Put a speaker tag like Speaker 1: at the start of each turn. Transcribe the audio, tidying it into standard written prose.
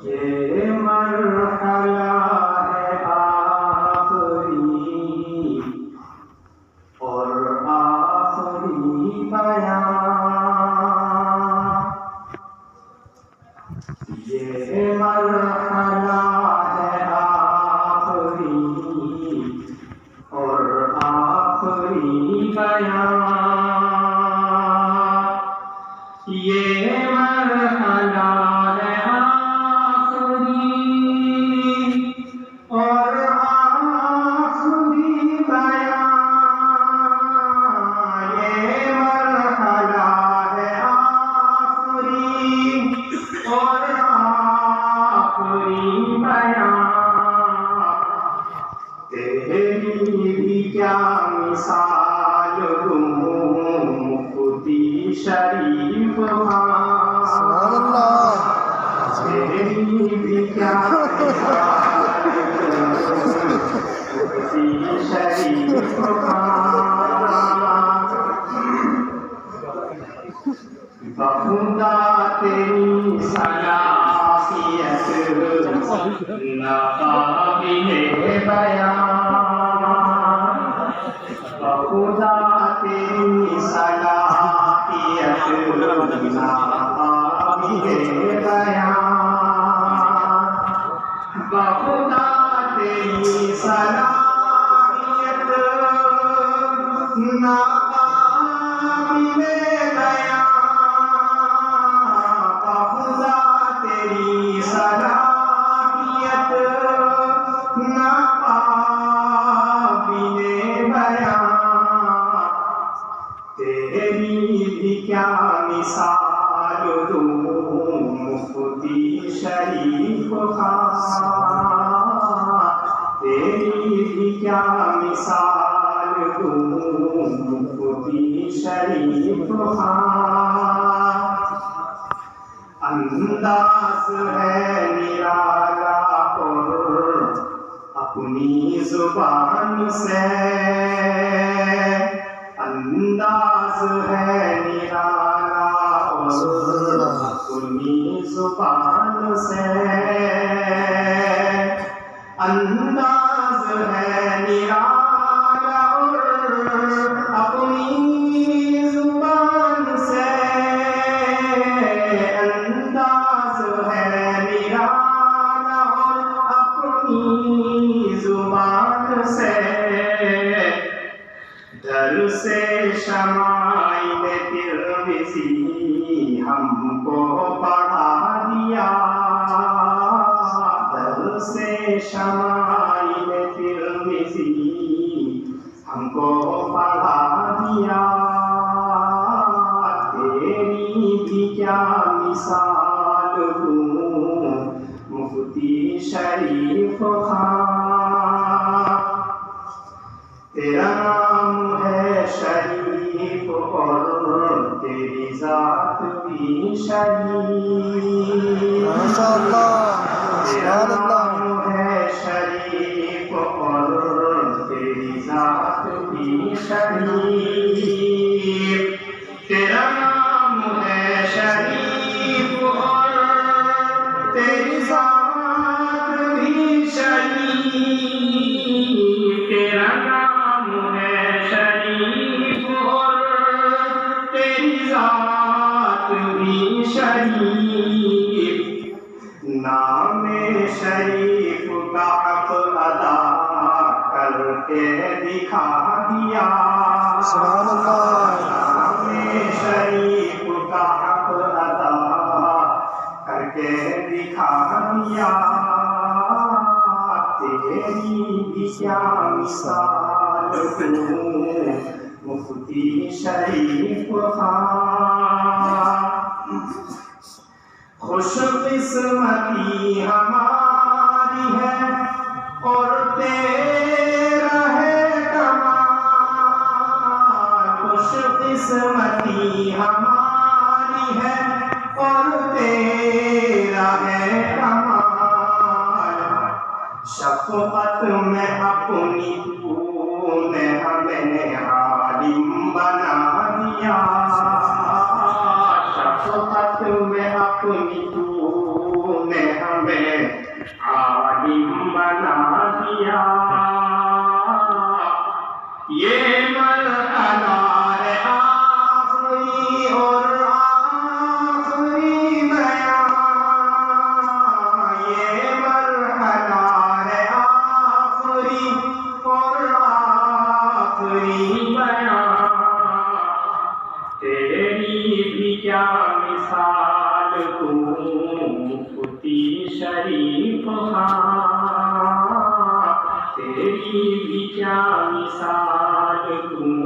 Speaker 1: یہ مرحلہ ہے آخری اور آخری بیان، یہ مرحلہ ہے آخری اور آخری بیان، یہ مرحلہ ہے اور آخری بیان، یہ مرحلہ ہے آخری اور آخری بیان، تیری بھی کیا مثال دوں مفتی شریف
Speaker 2: سبحان اللہ،
Speaker 1: تیری بھی کیا شریف بخدا تیری صلاحیت ناقابل بیان، بخدا تیری صلاحیت ناقابل بیان، بخدا تیری صلاحیت ناقابل بیان، بخدا تیری صلاحیت ناقابل بیان، تیری بھی کیا مثال دوں مفتی شریف خان، تیری بھی کیا مثال دوں مفتی شریف خان، انداز ہے نرالا اور اپنی زبان سے، انداز ہے نرالا اور اپنی زبان سے، انداز ہے نرالا اور اپنی زبان سے، انداز ہے نرالا اور اپنی زبان سے، در سے شمائل ترمذی ہم کو پڑھا دیا، در سے شمائل ترمذی ہم کو پڑھا دیا، تیری بھی کیا مثال دوں مفتی شریف خان، تیرا نام ہے شریف اور تیری ذات بھی شریف،
Speaker 2: ماشاء اللہ،
Speaker 1: تیرا
Speaker 2: سبحان اللہ،
Speaker 1: نام ہے شریف اور تیری ذات بھی شریف، تیرا نام ہے شریف اور تیری ذات بھی شریف، تیرا نام ہے شریف اور تیری ذات بھی شریف، نام شریف کا حق ادا کر کے دکھا دیا،
Speaker 2: سبحان اللہ،
Speaker 1: نام شریف کا حق ادا کر کے دکھا دیا، تیری بھی کیا مثال دوں مفتی شریف خان، خوش قسمتی ہماری ہے اور تیرا ہے کمال، خوش قسمتی ہماری ہے اور تیرا ہے کمال، شفقت میں اپنی تو نے گیا یہ مرحلہ ہے آخری اور آخری بیان یہ مرحلہ ہے آخری اور آخری بیان تیری بھی کیا مثال تو مفتی شریف خان تیری بھی کیا مثال تو